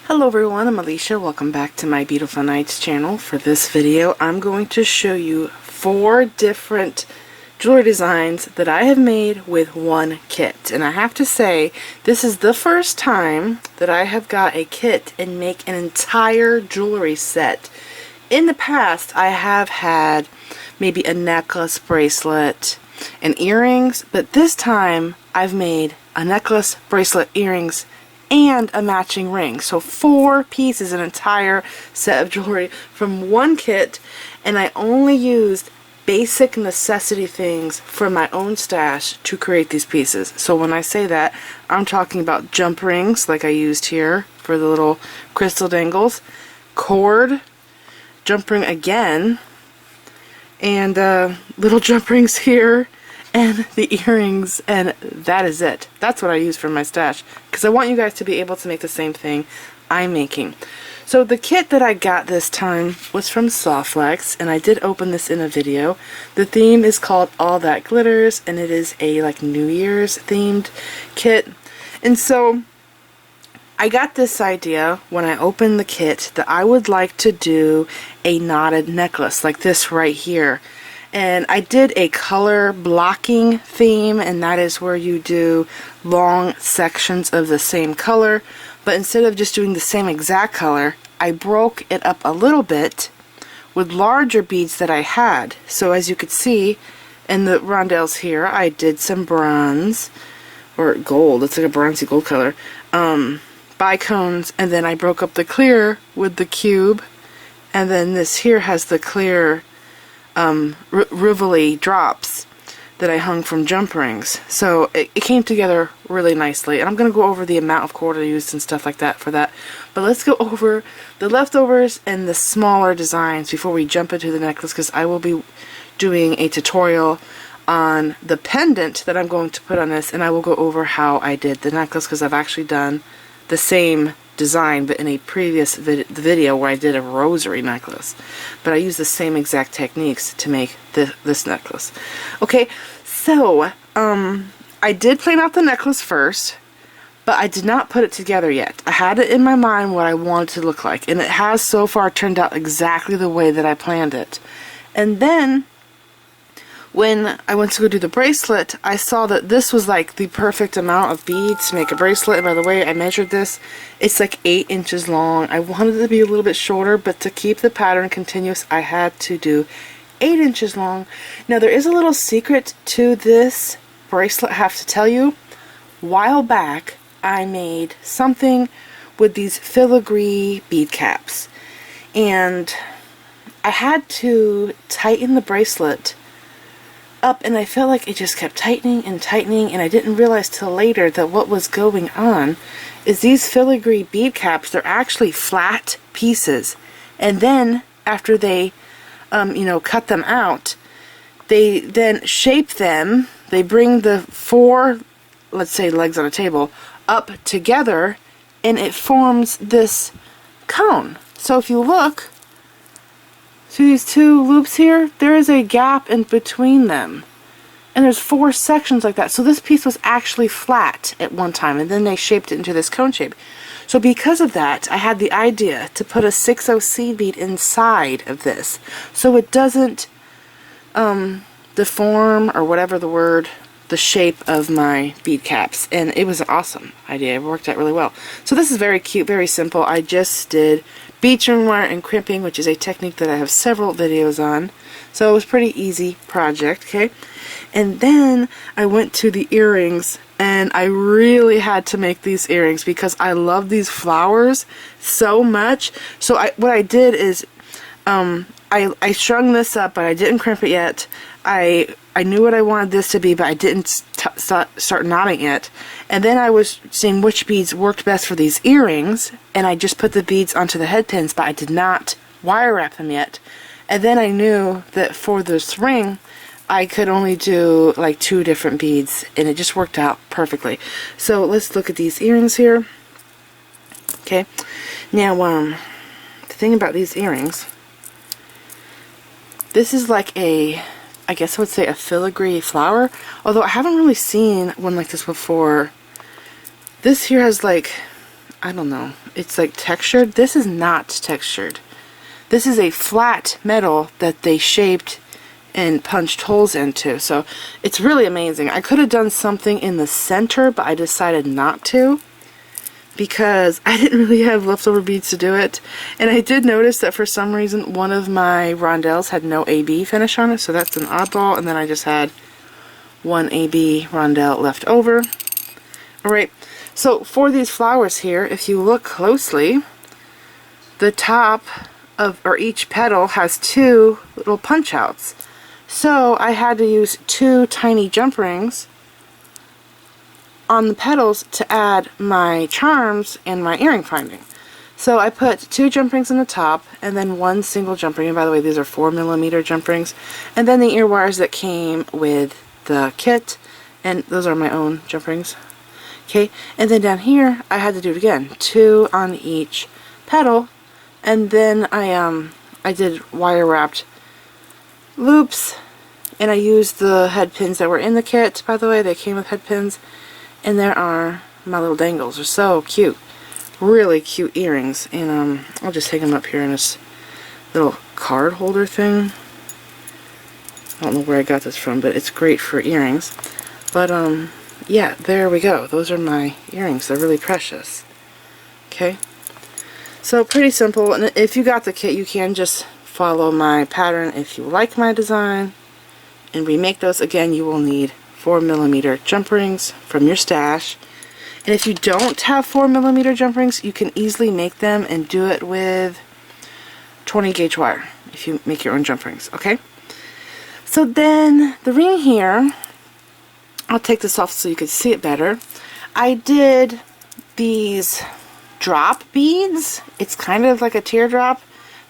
Hello everyone, I'm Alicia. Welcome back to my Beautiful Nights channel. For this video, I'm going to show you 4 different jewelry designs that I have made with one kit. And I have to say, this is the first time that I have got a kit and make an entire jewelry set. In the past, I have had maybe a necklace, bracelet, and earrings, but this time I've made a necklace, bracelet, earrings, and a matching ring. So 4 pieces, an entire set of jewelry from one kit, and I only used basic necessity things from my own stash to create these pieces. So when I say that, I'm talking about jump rings like I used here for the little crystal dangles, cord, jump ring again, and little jump rings here, and the earrings, and that is it. That's what I use for my stash, because I want you guys to be able to make the same thing I'm making. So the kit that I got this time was from Softlex, and I did open this in a video. The theme is called All That Glitters, and it is a like New Year's themed kit. And so I got this idea when I opened the kit that I would like to do a knotted necklace like this right here. And I did a color blocking theme, and that is where you do long sections of the same color, but instead of just doing the same exact color, I broke it up a little bit with larger beads that I had. So as you could see in the rondelles here, I did some bronze, or gold, it's like a bronzy gold color, bicones, and then I broke up the clear with the cube, and then this here has the clear Rivoli drops that I hung from jump rings. So it came together really nicely, and I'm going to go over the amount of cord I used and stuff like that for that. But let's go over the leftovers and the smaller designs before we jump into the necklace, because I will be doing a tutorial on the pendant that I'm going to put on this, and I will go over how I did the necklace, because I've actually done the same design but in a previous video where I did a rosary necklace, but I used the same exact techniques to make this necklace. Okay, so I did plan out the necklace first, but I did not put it together yet. I had it in my mind what I wanted to look like, and it has so far turned out exactly the way that I planned it. And then when I went to go do the bracelet, I saw that this was like the perfect amount of beads to make a bracelet. And by the way, I measured this. It's like 8 inches long. I wanted it to be a little bit shorter, but to keep the pattern continuous, I had to do 8 inches long. Now there is a little secret to this bracelet I have to tell you. A while back, I made something with these filigree bead caps. And I had to tighten the bracelet up, and I felt like it just kept tightening and tightening, and I didn't realize till later that what was going on is these filigree bead caps, they're actually flat pieces, and then after they cut them out, they then shape them. They bring the 4, let's say, legs on a table up together, and it forms this cone. So if you look, see these 2 loops here? There is a gap in between them. And there's 4 sections like that. So this piece was actually flat at one time, and then they shaped it into this cone shape. So because of that, I had the idea to put a 6/0 seed bead inside of this, so it doesn't deform, or whatever the word, the shape of my bead caps. And it was an awesome idea. It worked out really well. So this is very cute, very simple. I just did bead trim wire and crimping, which is a technique that I have several videos on. So it was a pretty easy project, okay? And then I went to the earrings, and I really had to make these earrings because I love these flowers so much. So what I did is I strung this up, but I didn't crimp it yet. I knew what I wanted this to be, but I didn't start knotting it. And then I was seeing which beads worked best for these earrings, and I just put the beads onto the head pins, but I did not wire wrap them yet. And then I knew that for this ring, I could only do like 2 different beads, and it just worked out perfectly. So let's look at these earrings here. Okay, now the thing about these earrings, this is like a, I guess I would say, a filigree flower, although I haven't really seen one like this before. This here has like I don't know, it's like textured. This is not textured. This is a flat metal that they shaped and punched holes into. So it's really amazing. I could have done something in the center, but I decided not to because I didn't really have leftover beads to do it. And I did notice that for some reason one of my rondelles had no AB finish on it, so that's an oddball. And then I just had one AB rondelle left over. Alright, so for these flowers here, if you look closely, the top of, or each petal has two little punch outs. So I had to use two tiny jump rings on the petals to add my charms and my earring finding. So I put two jump rings in the top and then one single jump ring. And by the way, these are 4mm jump rings. And then the ear wires that came with the kit, and those are my own jump rings. Okay, and then down here I had to do it again, two on each petal, and then I did wire wrapped loops, and I used the head pins that were in the kit. By the way, they came with head pins, and there are my little dangles. They're so cute, really cute earrings. And I'll just hang them up here in this little card holder thing. I don't know where I got this from, but it's great for earrings. But yeah, there we go. Those are my earrings. They're really precious. Okay, so pretty simple. And if you got the kit, you can just follow my pattern. If you like my design and remake those, again, you will need 4mm jump rings from your stash. And if you don't have 4mm jump rings, you can easily make them and do it with 20 gauge wire if you make your own jump rings. Okay, so then the ring here, I'll take this off so you can see it better. I did these drop beads. It's kind of like a teardrop.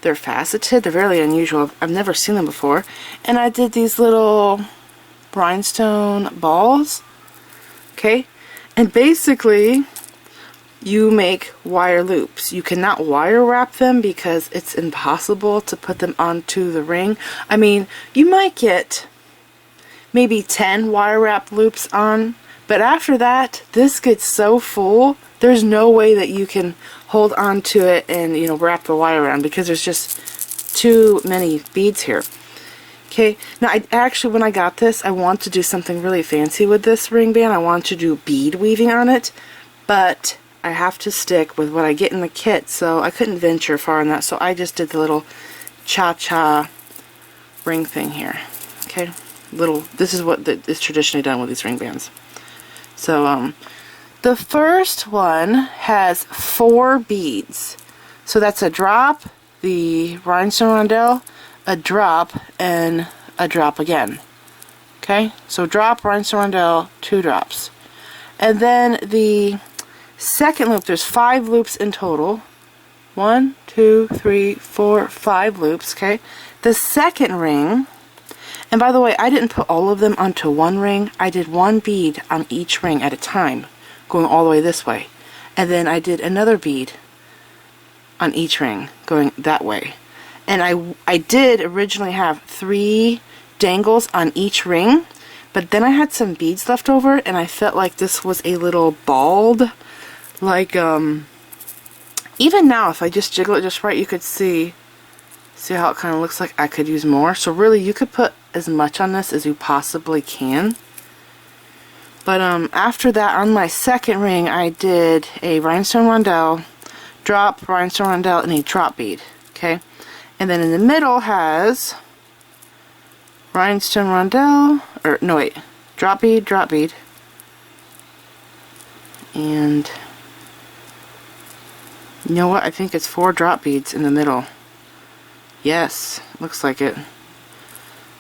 They're faceted. They're very unusual. I've never seen them before. And I did these little rhinestone balls. Okay? And basically, you make wire loops. You cannot wire wrap them because it's impossible to put them onto the ring. I mean, you might get maybe 10 wire wrap loops on, but after that, this gets so full, there's no way that you can hold on to it and, you know, wrap the wire around because there's just too many beads here. Okay, now I actually, when I got this, I want to do something really fancy with this ring band. I want to do bead weaving on it, but I have to stick with what I get in the kit, so I couldn't venture far in that, so I just did the little cha-cha ring thing here. Okay, this is what is traditionally done with these ring bands. So the first one has 4 beads. So that's a drop, the rhinestone rondelle, a drop, and a drop again. Okay, so drop, rhinestone rondelle, 2 drops. And then the second loop, there's 5 loops in total. 1, 2, 3, 4, 5 loops. Okay, the second ring, and by the way, I didn't put all of them onto one ring. I did 1 bead on each ring at a time, going all the way this way. And then I did another bead on each ring, going that way. And I did originally have 3 dangles on each ring, but then I had some beads left over, and I felt like this was a little bald. Like, even now, if I just jiggle it just right, you could see how it kind of looks like. I could use more. So really, you could put as much on this as you possibly can. But after that, on my second ring, I did a rhinestone rondelle, drop, rhinestone rondelle, and a drop bead. Okay, and then in the middle has rhinestone rondelle, or no wait, drop bead, and you know what? I think it's 4 drop beads in the middle. Yes, looks like it.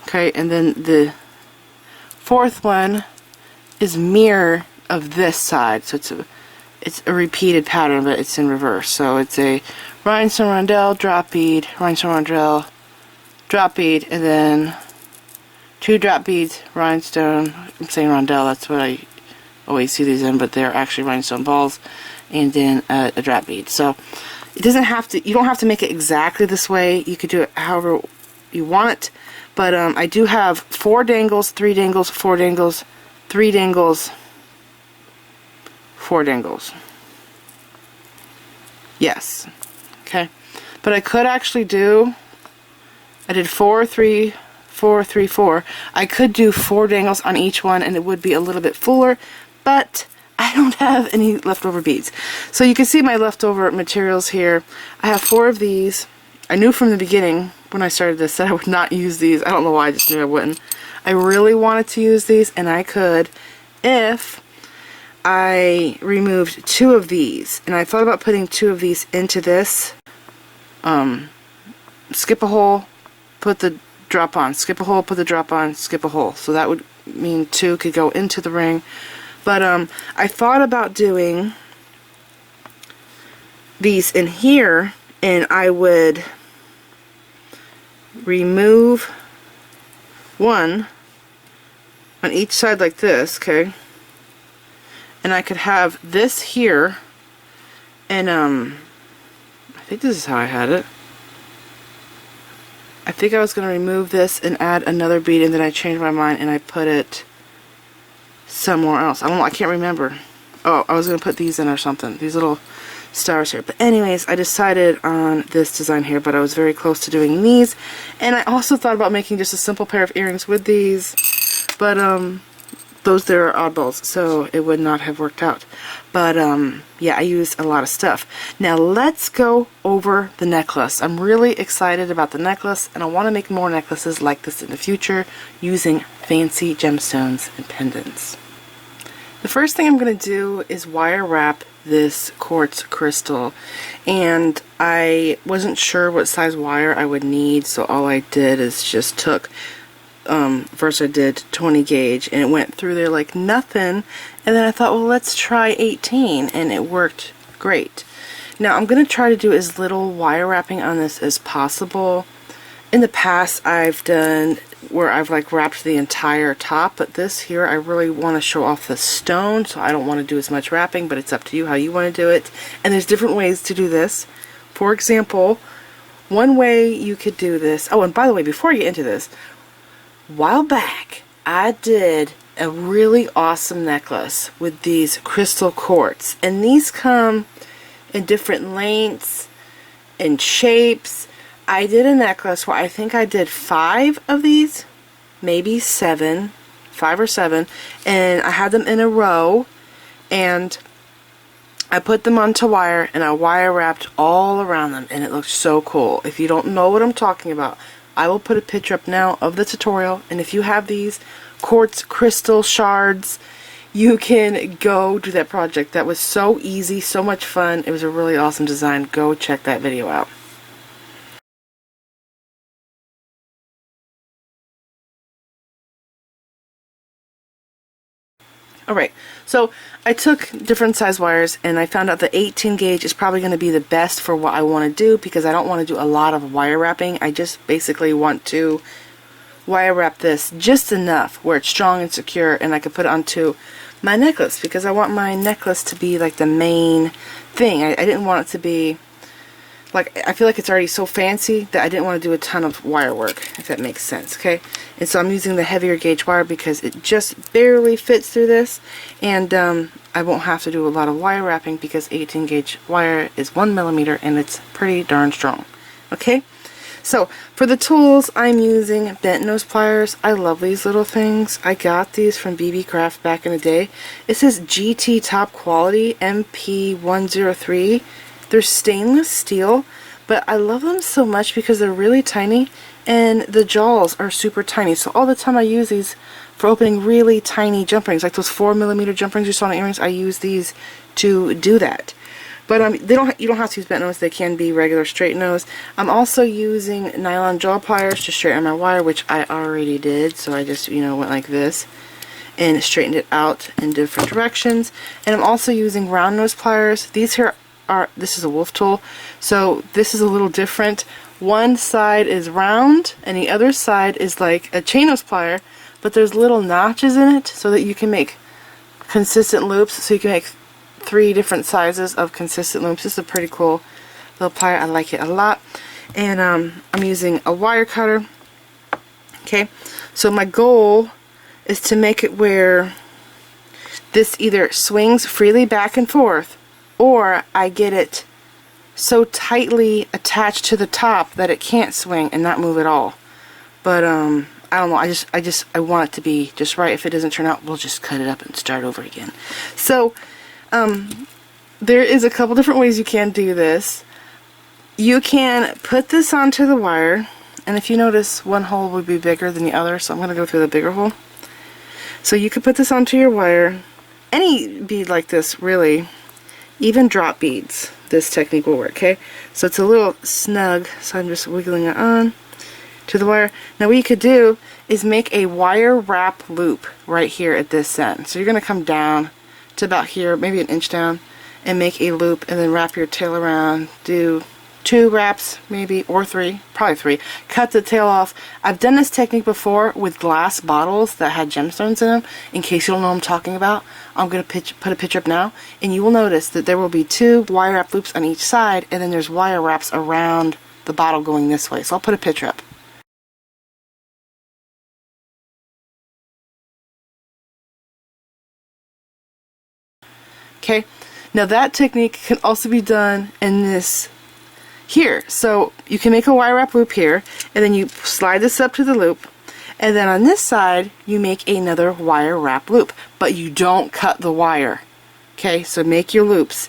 Okay, and then the fourth one is mirror of this side, so it's a repeated pattern, but it's in reverse. So it's a rhinestone rondelle, drop bead, rhinestone rondelle, drop bead, and then 2 drop beads, rhinestone. I'm saying rondelle, that's what I always see these in, but they're actually rhinestone balls, and then a drop bead. So it doesn't have to, you don't have to make it exactly this way. You could do it however you want it. But I do have 4 dangles, 3 dangles, 4 dangles, 3 dangles, 4 dangles. Yes. Okay. But I could actually do, I did 4, 3, 4, 3, 4. I could do 4 dangles on each one and it would be a little bit fuller, but I don't have any leftover beads. So you can see my leftover materials here. I have 4 of these. I knew from the beginning when I started this that I would not use these. I don't know why, I just knew I wouldn't. I really wanted to use these, and I could if I removed 2 of these. And I thought about putting 2 of these into this. Skip a hole, put the drop on. Skip a hole, put the drop on, skip a hole. So that would mean 2 could go into the ring. But I thought about doing these in here, and I would remove 1 on each side like this, okay? And I could have this here, and I think this is how I had it. I think I was going to remove this and add another bead, and then I changed my mind and I put it somewhere else. I don't know, I can't remember. Oh, I was going to put these in or something. These little stars here. But anyways, I decided on this design here, but I was very close to doing these. And I also thought about making just a simple pair of earrings with these, but those there are oddballs, so it would not have worked out. But yeah, I used a lot of stuff. Now let's go over the necklace. I'm really excited about the necklace, and I want to make more necklaces like this in the future using fancy gemstones and pendants. The first thing I'm going to do is wire wrap this quartz crystal, and I wasn't sure what size wire I would need, so all I did is just took first I did 20 gauge, and it went through there like nothing, and then I thought, well, let's try 18, and it worked great. Now I'm going to try to do as little wire wrapping on this as possible. In the past I've done where I've like wrapped the entire top, but this here I really want to show off the stone, so I don't want to do as much wrapping, but it's up to you how you want to do it. And there's different ways to do this. For example, one way you could do this, oh, and by the way, before I get into this, a while back I did a really awesome necklace with these crystal quartz, and these come in different lengths and shapes. I did a necklace where I think I did 5 of these, maybe 7, 5 or 7, and I had them in a row, and I put them onto wire, and I wire wrapped all around them, and it looked so cool. If you don't know what I'm talking about, I will put a picture up now of the tutorial, and if you have these quartz crystal shards, you can go do that project. That was so easy, so much fun. It was a really awesome design. Go check that video out. Alright, so I took different size wires, and I found out that 18 gauge is probably going to be the best for what I want to do, because I don't want to do a lot of wire wrapping. I just basically want to wire wrap this just enough where it's strong and secure, and I can put it onto my necklace, because I want my necklace to be like the main thing. I didn't want it to be like, I feel like it's already so fancy that I didn't want to do a ton of wire work, if that makes sense, okay? And so I'm using the heavier gauge wire because it just barely fits through this, and I won't have to do a lot of wire wrapping because 18 gauge wire is 1mm and it's pretty darn strong, okay? So for the tools, I'm using bent nose pliers. I love these little things. I got these from BB Craft back in the day. It says GT Top Quality MP103. They're stainless steel, but I love them so much because they're really tiny, and the jaws are super tiny. So all the time I use these for opening really tiny jump rings, like those 4mm jump rings you saw in the earrings. I use these to do that. But you don't have to use bent nose. They can be regular straight nose. I'm also using nylon jaw pliers to straighten my wire, which I already did. So I just, you know, went like this and straightened it out in different directions. And I'm also using round nose pliers. These here are, this is a wolf tool, so this is a little different. One side is round and the other side is like a chain nose plier, but there's little notches in it so that you can make consistent loops. So you can make 3 different sizes of consistent loops. This is a pretty cool little plier. I like it a lot. And I'm using a wire cutter. Okay, so my goal is to make it where this either swings freely back and forth, or I get it so tightly attached to the top that it can't swing and not move at all. But I don't know, I want it to be just right. If it doesn't turn out, we'll just cut it up and start over again. So there is a couple different ways you can do this. You can put this onto the wire, and if you notice, one hole would be bigger than the other, so I'm going to go through the bigger hole. So you could put this onto your wire. Any bead like this, really, even drop beads, this technique will work, okay? So it's a little snug, so I'm just wiggling it on to the wire. Now what you could do is make a wire wrap loop right here at this end. So you're going to come down to about here, maybe an inch down, and make a loop, and then wrap your tail around, do 2 wraps maybe, or 3, probably 3. Cut the tail off. I've done this technique before with glass bottles that had gemstones in them. In case you don't know what I'm talking about, I'm going to put a picture up now, and you will notice that there will be 2 wire wrap loops on each side, and then there's wire wraps around the bottle going this way. So I'll put a picture up. Okay, now that technique can also be done in this here. So you can make a wire wrap loop here, and then you slide this up to the loop, and then on this side you make another wire wrap loop, but you don't cut the wire. Okay, so make your loops,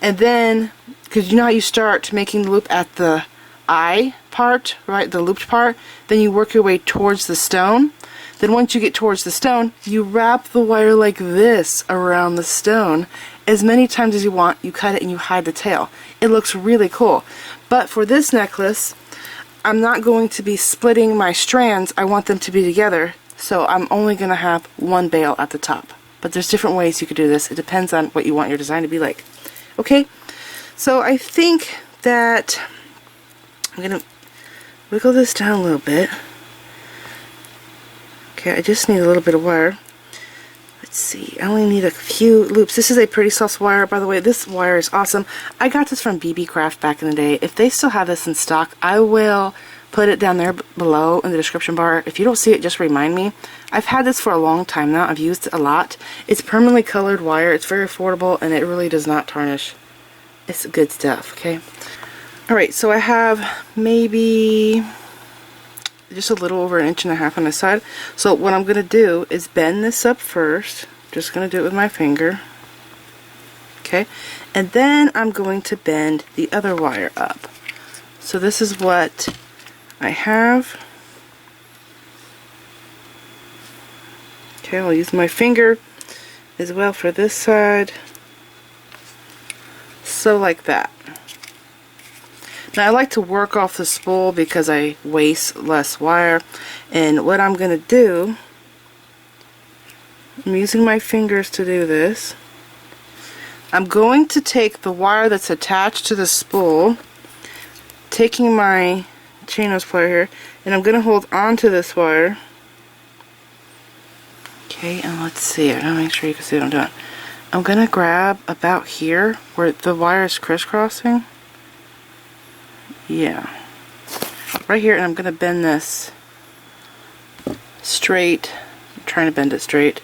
and then, because you know how you start making the loop at the eye part, right, the looped part, then you work your way towards the stone. Then once you get towards the stone, you wrap the wire like this around the stone as many times as you want. You cut it and you hide the tail. It looks really cool. But for this necklace, I'm not going to be splitting my strands. I want them to be together, so I'm only going to have one bail at the top. But there's different ways you could do this. It depends on what you want your design to be like. Okay, so I think that I'm going to wiggle this down a little bit. Okay, I just need a little bit of wire. Let's see, I only need a few loops. This is a pretty soft wire, by the way. This wire is awesome. I got this from BB Craft back in the day. If they still have this in stock, I will put it down there below in the description bar. If you don't see it, just remind me. I've had this for a long time now. I've used it a lot. It's permanently colored wire. It's very affordable, and it really does not tarnish. It's good stuff, okay? Alright, so I have maybe just a little over 1.5 inches on the side. So what I'm going to do is bend this up first. Just going to do it with my finger. Okay, and then I'm going to bend the other wire up. So this is what I have. Okay, I'll use my finger as well for this side. So like that. Now I like to work off the spool because I waste less wire, and what I'm going to do, I'm using my fingers to do this. I'm going to take the wire that's attached to the spool, taking my chain nose plier here, and I'm going to hold on to this wire. Okay, and let's see, I gotta make sure you can see what I'm doing. I'm going to grab about here where the wire is crisscrossing. Yeah, right here, and I'm going to bend this straight. I'm trying to bend it straight.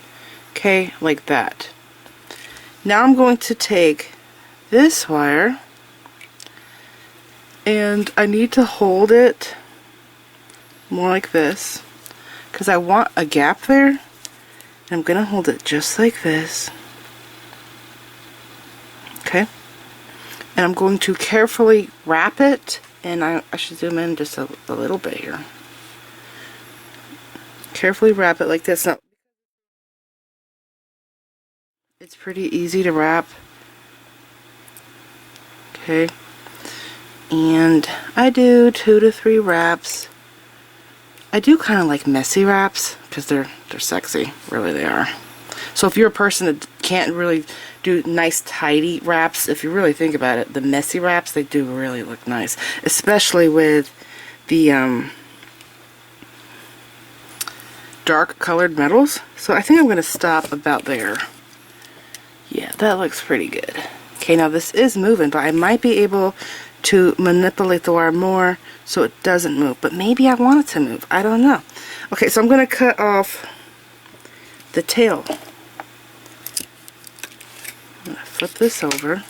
Okay, like that. Now I'm going to take this wire, and I need to hold it more like this because I want a gap there, and I'm going to hold it just like this. Okay, and I'm going to carefully wrap it. And I should zoom in just a little bit here. Carefully wrap it like this. Now, it's pretty easy to wrap. Okay. And I do 2 to 3 wraps. I do kind of like messy wraps because they're sexy. Really, they are. So if you're a person that can't really do nice tidy wraps, if you really think about it, the messy wraps, they do really look nice, especially with the dark colored metals. So I think I'm going to stop about there. Yeah, that looks pretty good. Okay, now this is moving, but I might be able to manipulate the wire more so it doesn't move, but maybe I want it to move. I don't know. Okay, so I'm going to cut off the tail. I'm going to flip this over,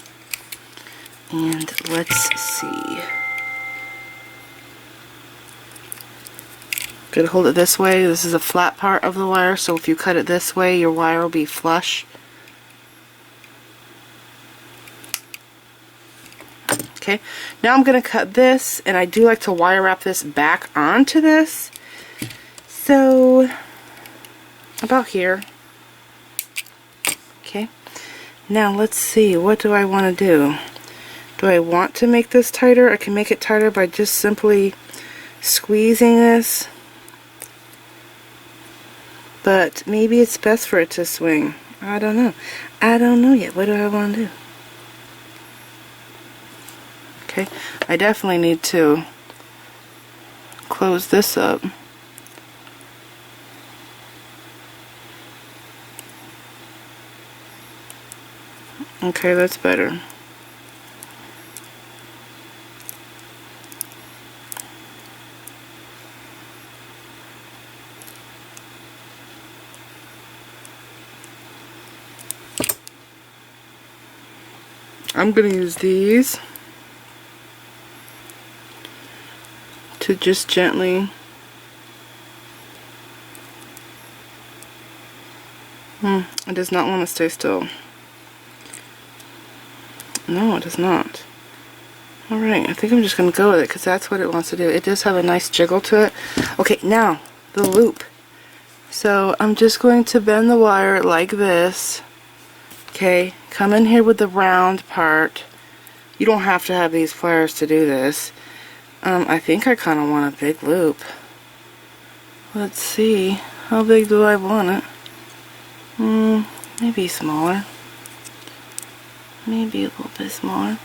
And let's see. Gonna hold it this way. This is a flat part of the wire, so if you cut it this way, your wire will be flush. Okay, now I'm gonna cut this, and I do like to wire wrap this back onto this. So, about here. Okay, now let's see, what do I want to do? Do I want to make this tighter? I can make it tighter by just simply squeezing this. But maybe it's best for it to swing. I don't know. I don't know yet. What do I want to do? Okay, I definitely need to close this up. Okay, that's better. I'm going to use these to just gently it does not want to stay still. No, it does not. Alright, I think I'm just going to go with it because that's what it wants to do. It does have a nice jiggle to it. Okay, now the loop. So I'm just going to bend the wire like this. Okay, come in here with the round part. You don't have to have these pliers to do this. I think I kind of want a big loop. Let's see, how big do I want it? Maybe smaller. Maybe a little bit smaller.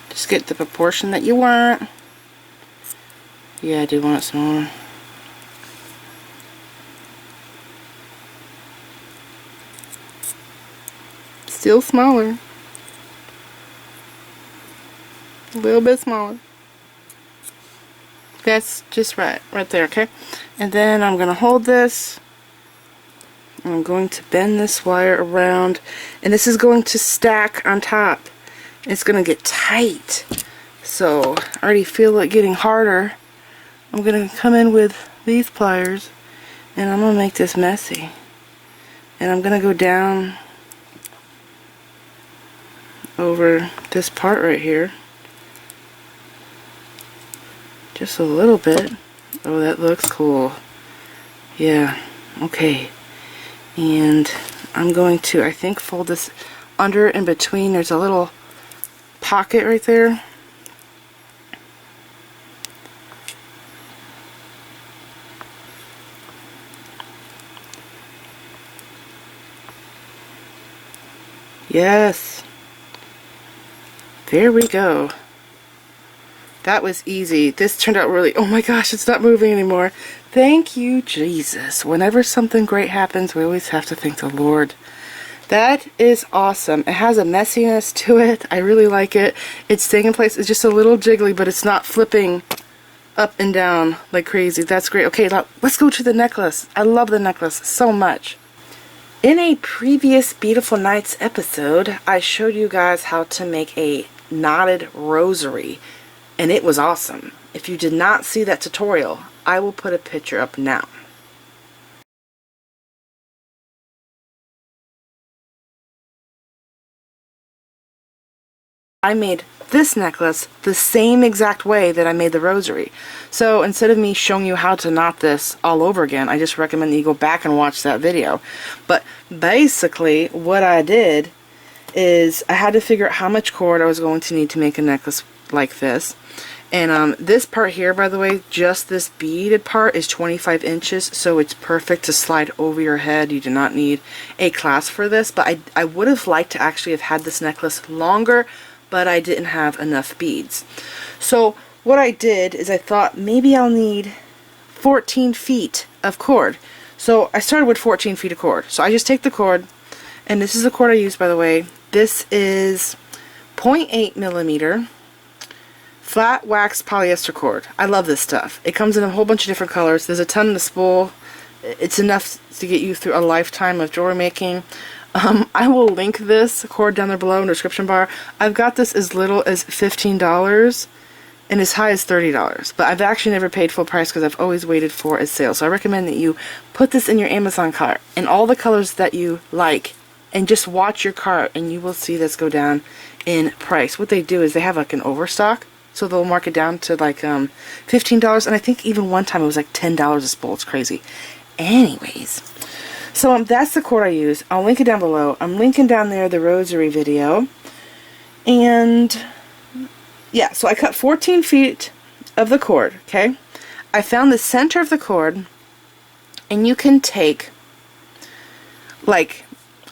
Just get the proportion that you want. Yeah, I do want it smaller. Still smaller. A little bit smaller. That's just right there, okay? And then I'm going to hold this. And I'm going to bend this wire around. And this is going to stack on top. It's going to get tight. So, I already feel it getting harder. I'm going to come in with these pliers. And I'm going to make this messy. And I'm going to go down over this part right here. Just a little bit. Oh, that looks cool. Yeah, okay. And I'm going to, I think, fold this under in between. There's a little pocket right there. Yes. There we go. That was easy. This turned out really, oh my gosh, it's not moving anymore. Thank you, Jesus. Whenever something great happens, we always have to thank the Lord. That is awesome. It has a messiness to it. I really like it. It's staying in place. It's just a little jiggly, but it's not flipping up and down like crazy. That's great. Okay, now let's go to the necklace. I love the necklace so much. In a previous Beautiful Nights episode, I showed you guys how to make a knotted rosary, and it was awesome. If you did not see that tutorial, I will put a picture up now. I made this necklace the same exact way that I made the rosary. So instead of me showing you how to knot this all over again, I just recommend that you go back and watch that video. But basically what I did is I had to figure out how much cord I was going to need to make a necklace like this. And this part here, by the way, just this beaded part is 25 inches, so it's perfect to slide over your head. You do not need a clasp for this, but I would have liked to actually have had this necklace longer, but I didn't have enough beads. So what I did is I thought maybe I'll need 14 feet of cord. So I started with 14 feet of cord. So I just take the cord, and this is the cord I use, by the way. This is 0.8 millimeter flat wax polyester cord. I love this stuff. It comes in a whole bunch of different colors. There's a ton in the spool it's enough to get you through a lifetime of jewelry making. I will link this cord down there below in the description bar. I've got this as little as $15 and as high as $30, but I've actually never paid full price because I've always waited for a sale. So I recommend that you put this in your Amazon cart in all the colors that you like, and just watch your cart and you will see this go down in price. What they do is they have like an overstock, so they'll mark it down to like $15, and I think even one time it was like $10 a spool. It's crazy. Anyways, so that's the cord I use. I'll link it down below. I'm linking down there the Rosary video. And yeah, so I cut 14 feet of the cord, okay? I found the center of the cord, and you can take like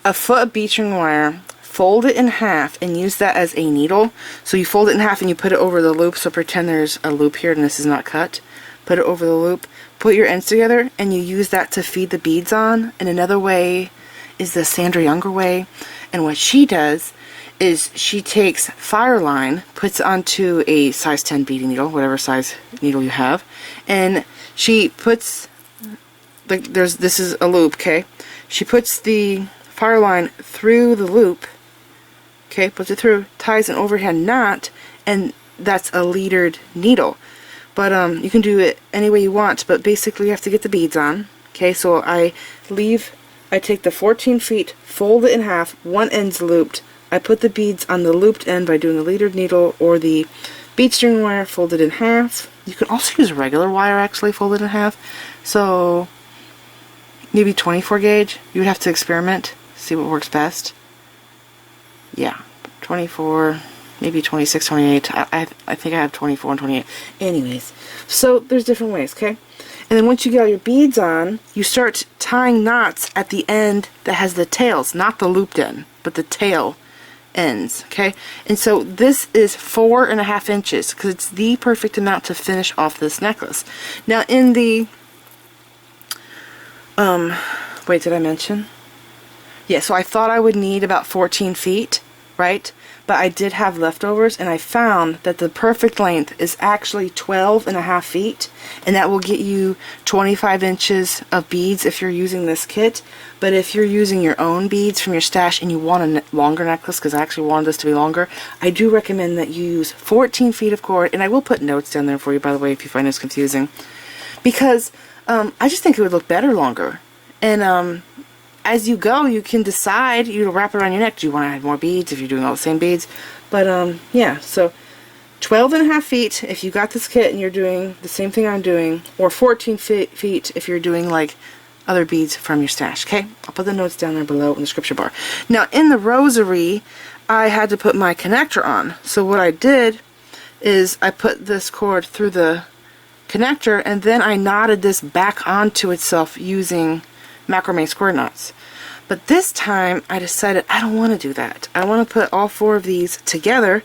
a foot of bead string wire, fold it in half, and use that as a needle. So you fold it in half and you put it over the loop, so pretend there's a loop here and this is not cut. Put it over the loop, put your ends together, and you use that to feed the beads on. And another way is the Sandra Younger way, and what she does is she takes fire line, puts it onto a size 10 beading needle, whatever size needle you have, and she puts, like, this is a loop, okay? She puts the fire line through the loop, okay, puts it through, ties an overhand knot, and that's a leadered needle. But you can do it any way you want, but basically you have to get the beads on, okay? So I take the 14 feet, fold it in half, one end's looped, I put the beads on the looped end by doing the leadered needle or the bead string wire folded in half. You can also use regular wire actually folded in half. So maybe 24 gauge. You would have to experiment, see what works best. Yeah, 24, maybe 26, 28. I think I have 24 and 28. Anyways, so there's different ways, okay? And then once you get all your beads on, you start tying knots at the end that has the tails, not the looped end, but the tail ends, okay? And so this is 4.5 inches because it's the perfect amount to finish off this necklace. Now in the wait, did I mention? Yeah, so I thought I would need about 14 feet, right? But I did have leftovers, and I found that the perfect length is actually 12.5 feet, and that will get you 25 inches of beads if you're using this kit. But if you're using your own beads from your stash and you want a longer necklace, because I actually wanted this to be longer, I do recommend that you use 14 feet of cord, and I will put notes down there for you, by the way, if you find this confusing, because I just think it would look better longer. And as you go, you can decide, you wrap it around your neck. Do you want to add more beads if you're doing all the same beads? But yeah, so 12.5 feet if you got this kit and you're doing the same thing I'm doing, or 14 feet if you're doing like other beads from your stash, okay? I'll put the notes down there below in the description bar. Now in the Rosary, I had to put my connector on. So what I did is I put this cord through the connector, and then I knotted this back onto itself using macrame square knots. But this time I decided I don't want to do that. I want to put all 4 of these together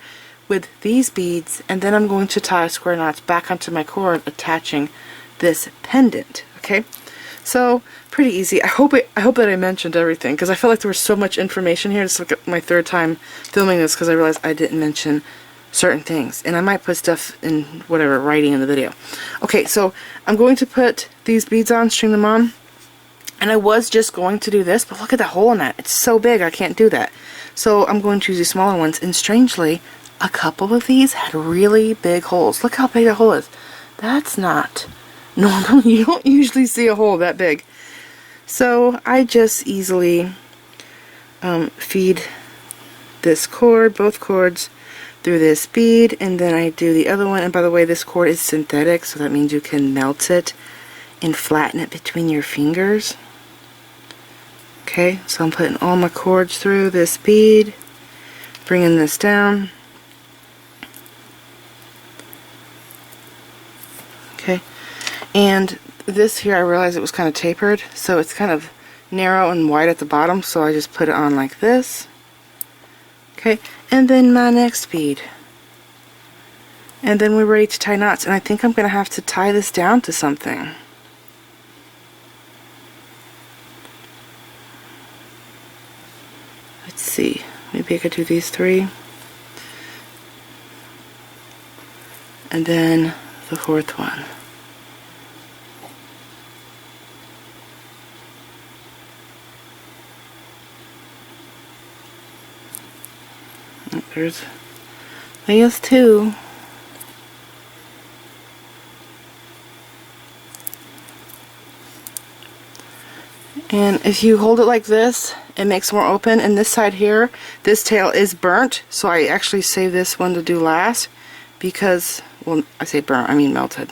with these beads, and then I'm going to tie square knots back onto my cord attaching this pendant, okay? So pretty easy. I hope that I mentioned everything, because I felt like there was so much information here. This is like my 3rd time filming this because I realized I didn't mention certain things, and I might put stuff in whatever writing in the video. Okay, so I'm going to put these beads on, string them on. And I was just going to do this, but look at the hole in that. It's so big, I can't do that. So I'm going to use these smaller ones, and strangely, a couple of these had really big holes. Look how big the hole is. That's not normal. You don't usually see a hole that big. So I just easily feed this cord, both cords, through this bead, and then I do the other one. And by the way, this cord is synthetic, so that means you can melt it and flatten it between your fingers. Okay, so I'm putting all my cords through this bead, bringing this down. Okay, and this here I realized it was kind of tapered, so it's kind of narrow and wide at the bottom, so I just put it on like this. Okay, and then my next bead. And then we're ready to tie knots, and I think I'm going to have to tie this down to something. Let's see, maybe I could do these 3. And then the 4th one. There's two. And if you hold it like this, it makes more open. And this side here, this tail is burnt, so I actually save this one to do last because, well, I say burnt, I mean melted.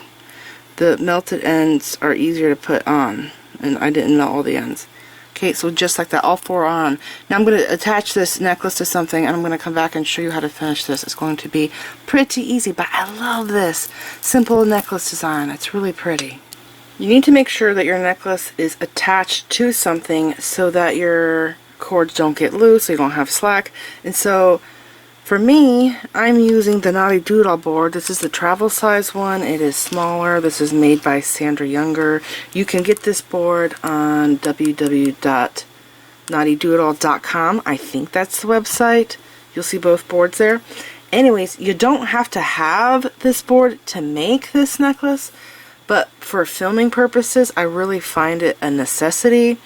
The melted ends are easier to put on, and I didn't melt all the ends. Okay, so just like that, all four are on. Now I'm going to attach this necklace to something, and I'm going to come back and show you how to finish this. It's going to be pretty easy, but I love this simple necklace design. It's really pretty. You need to make sure that your necklace is attached to something so that your cords don't get loose, so you don't have slack. And so for me, I'm using the Naughty Doodle board. This is the travel size one. It is smaller. This is made by Sandra Younger. You can get this board on www.naughtydoodle.com. I think that's the website. You'll see both boards there. Anyways, you don't have to have this board to make this necklace, but for filming purposes, I really find it a necessity.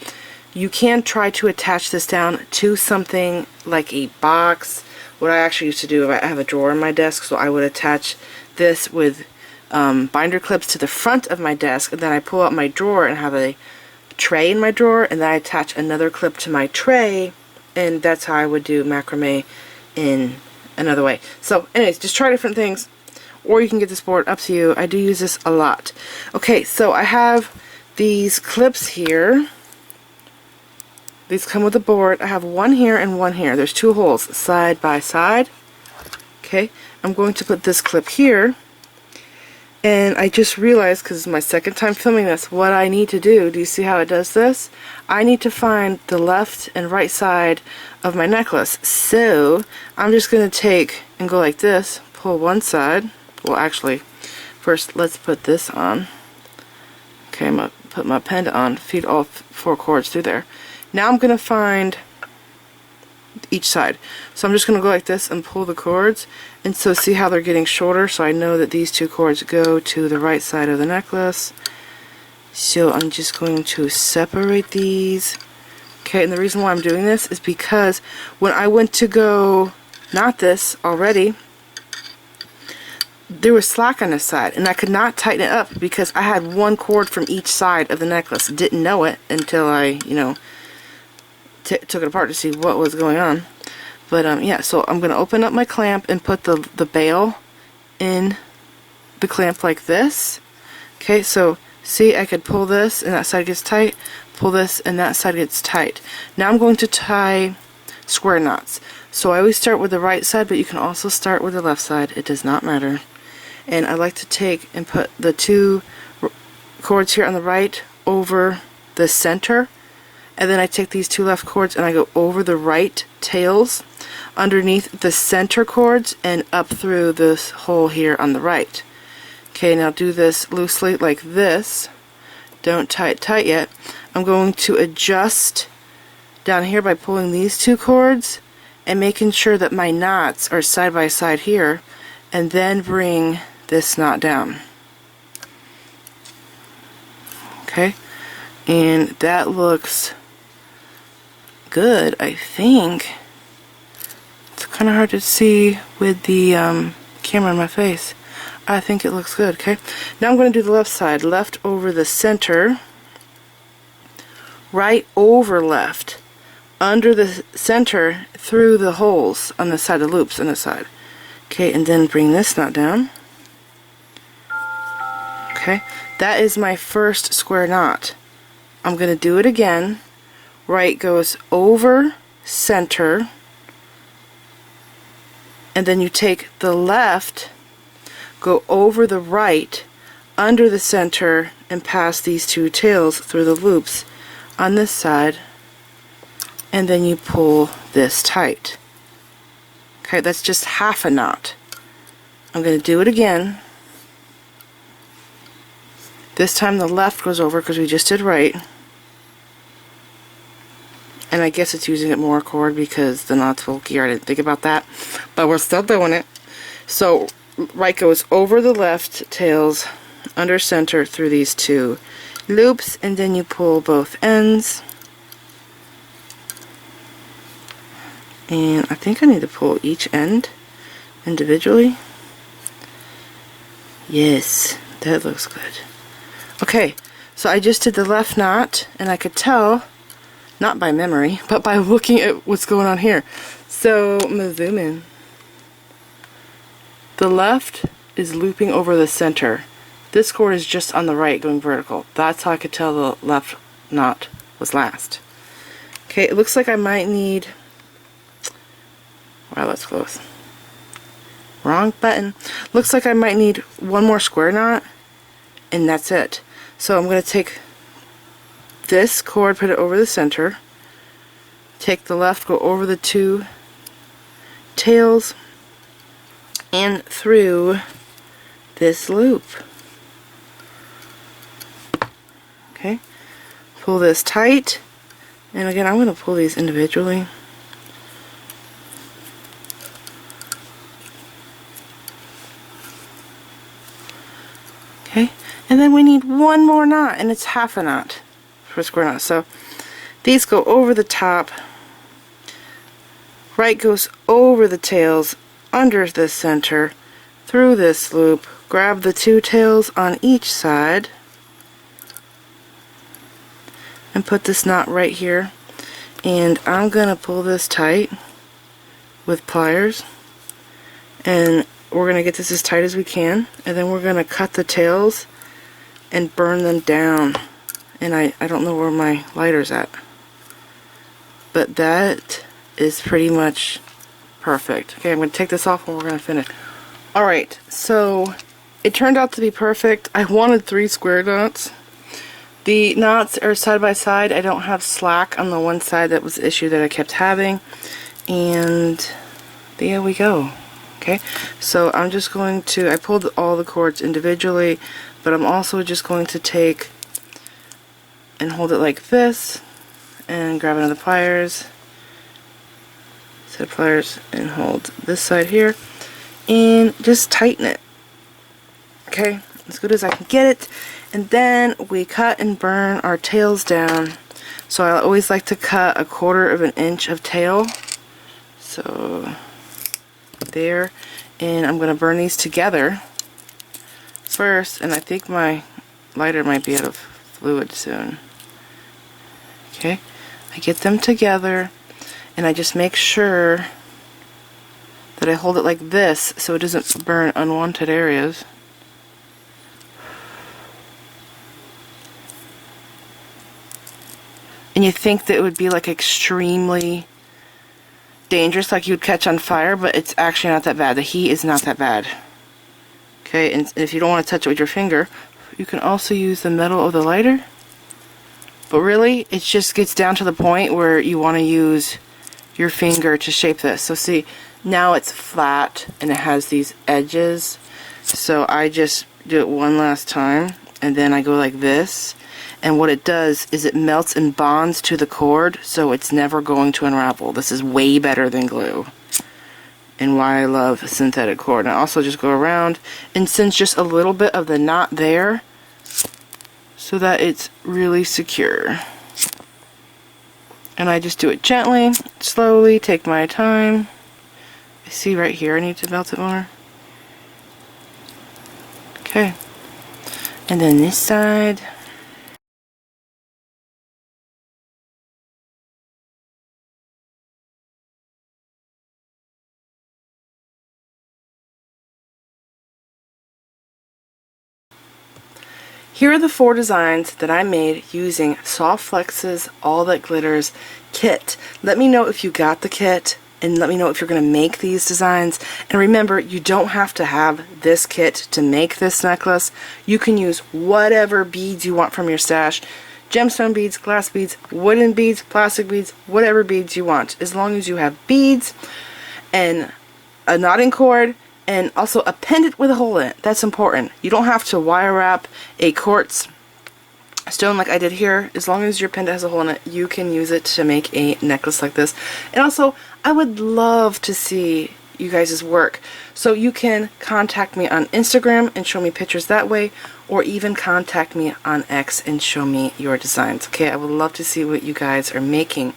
You can try to attach this down to something like a box. What I actually used to do, I have a drawer in my desk, so I would attach this with binder clips to the front of my desk, and then I pull out my drawer and have a tray in my drawer, and then I attach another clip to my tray, and that's how I would do macrame in another way. So anyways, just try different things. Or you can get this board, up to you. I do use this a lot. Okay, so I have these clips here. These come with the board. I have one here and one here. There's two holes side by side. Okay, I'm going to put this clip here. And I just realized, because it's my second time filming this, what I need to do. Do you see how it does this? I need to find the left and right side of my necklace. So I'm just going to take and go like this, pull one side. Well, actually, first let's put this on. Okay, I'm going to put my pendant on, feed all four cords through there. Now I'm going to find each side. So I'm just going to go like this and pull the cords. And so see how they're getting shorter? So I know that these two cords go to the right side of the necklace. So I'm just going to separate these. Okay, and the reason why I'm doing this is because when I went to go knot this already, there was slack on this side, and I could not tighten it up because I had one cord from each side of the necklace. Didn't know it until I, took it apart to see what was going on. But yeah, so I'm going to open up my clamp and put the bail in the clamp like this. Okay, so see, I could pull this and that side gets tight, pull this and that side gets tight. Now I'm going to tie square knots. So I always start with the right side, but you can also start with the left side. It does not matter. And I like to take and put the two cords here on the right over the center, and then I take these two left cords and I go over the right tails underneath the center cords and up through this hole here on the right. Okay, now do this loosely like this. Don't tie it tight yet. I'm going to adjust down here by pulling these two cords and making sure that my knots are side by side here, and then bring this knot down. Okay, and that looks good, I think. It's kind of hard to see with the camera in my face. I think it looks good. Okay, now I'm going to do the left side. Left over the center, right over left, under the center, through the holes on the side, the loops on the side. Okay, and then bring this knot down. Okay, that is my first square knot. I'm going to do it again. Right goes over center, and then you take the left, go over the right, under the center, and pass these two tails through the loops on this side, and then you pull this tight. Okay, that's just half a knot. I'm going to do it again. This time the left goes over because we just did right. And I guess it's using it more cord because the knot's bulkier. I didn't think about that, but we're still doing it. So right goes over the left tails, under center through these two loops, and then you pull both ends. And I think I need to pull each end individually. Yes, that looks good. Okay, so I just did the left knot, and I could tell, not by memory, but by looking at what's going on here. So I'm going to zoom in. The left is looping over the center. This cord is just on the right going vertical. That's how I could tell the left knot was last. Okay, it looks like I might need, wow, that's close. Wrong button. Looks like I might need one more square knot, and that's it. So I'm going to take this cord, put it over the center, take the left, go over the two tails, and through this loop. Okay, pull this tight, and again I'm going to pull these individually. Okay, and then we need one more knot, and it's half a knot for a square knot. So these go over the top, right goes over the tails, under the center, through this loop, grab the two tails on each side, and put this knot right here. And I'm going to pull this tight with pliers, and we're going to get this as tight as we can, and then we're going to cut the tails and burn them down. And I don't know where my lighter's at, but that is pretty much perfect. Okay, I'm going to take this off and we're going to finish. Alright, so it turned out to be perfect. I wanted 3 square knots. The knots are side by side. I don't have slack on the one side. That was the issue that I kept having. And there we go. Okay, so I'm just going to, I pulled all the cords individually, but I'm also just going to take and hold it like this, and grab another pliers, set of pliers, and hold this side here, and just tighten it. Okay, as good as I can get it. And then we cut and burn our tails down. So I always like to cut 1/4 inch of tail. So there, and I'm going to burn these together first, and I think my lighter might be out of fluid soon. Okay, I get them together, and I just make sure that I hold it like this so it doesn't burn unwanted areas. And you think that it would be like extremely dangerous, like you would catch on fire, but it's actually not that bad. The heat is not that bad. Okay, and if you don't want to touch it with your finger, you can also use the metal of the lighter. But really, it just gets down to the point where you want to use your finger to shape this. So see, now it's flat and it has these edges. So I just do it one last time, and then I go like this. And what it does is it melts and bonds to the cord, so it's never going to unravel. This is way better than glue, and why I love synthetic cord. And I also just go around and cinch just a little bit of the knot there so that it's really secure. And I just do it gently, slowly, take my time. I see right here I need to melt it more. Okay. And then this side. Here are the 4 designs that I made using Soft Flex's All That Glitters kit. Let me know if you got the kit, and let me know if you're going to make these designs. And remember, you don't have to have this kit to make this necklace. You can use whatever beads you want from your stash. Gemstone beads, glass beads, wooden beads, plastic beads, whatever beads you want. As long as you have beads and a knotting cord, and also a pendant with a hole in it. That's important. You don't have to wire wrap a quartz stone like I did here. As long as your pendant has a hole in it, you can use it to make a necklace like this. And also, I would love to see you guys' work. So you can contact me on Instagram and show me pictures that way, or even contact me on X and show me your designs. Okay, I would love to see what you guys are making.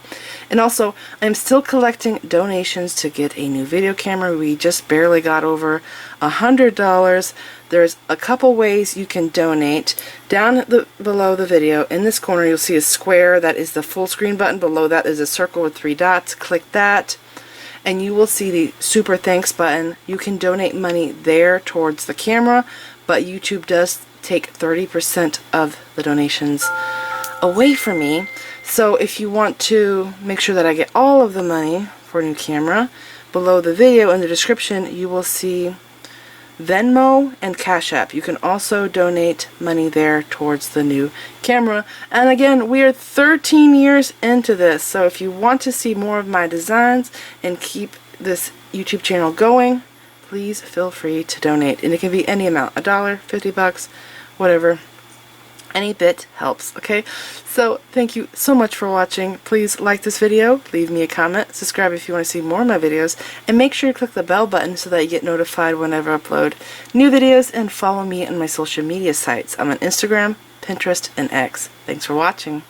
And also, I'm still collecting donations to get a new video camera. We just barely got over $100. There's a couple ways you can donate. Down below the video, in this corner, you'll see a square. That is the full screen button. Below that is a circle with 3 dots. Click that, and you will see the super thanks button. You can donate money there towards the camera, but YouTube does take 30% of the donations away from me. So if you want to make sure that I get all of the money for a new camera, below the video in the description you will see Venmo and Cash App. You can also donate money there towards the new camera. And again, we are 13 years into this, so if you want to see more of my designs and keep this YouTube channel going, please feel free to donate. And it can be any amount, $1, $50, whatever. Any bit helps, okay? So thank you so much for watching. Please like this video, leave me a comment, subscribe if you want to see more of my videos, and make sure you click the bell button so that you get notified whenever I upload new videos, and follow me on my social media sites. I'm on Instagram, Pinterest, and X. Thanks for watching.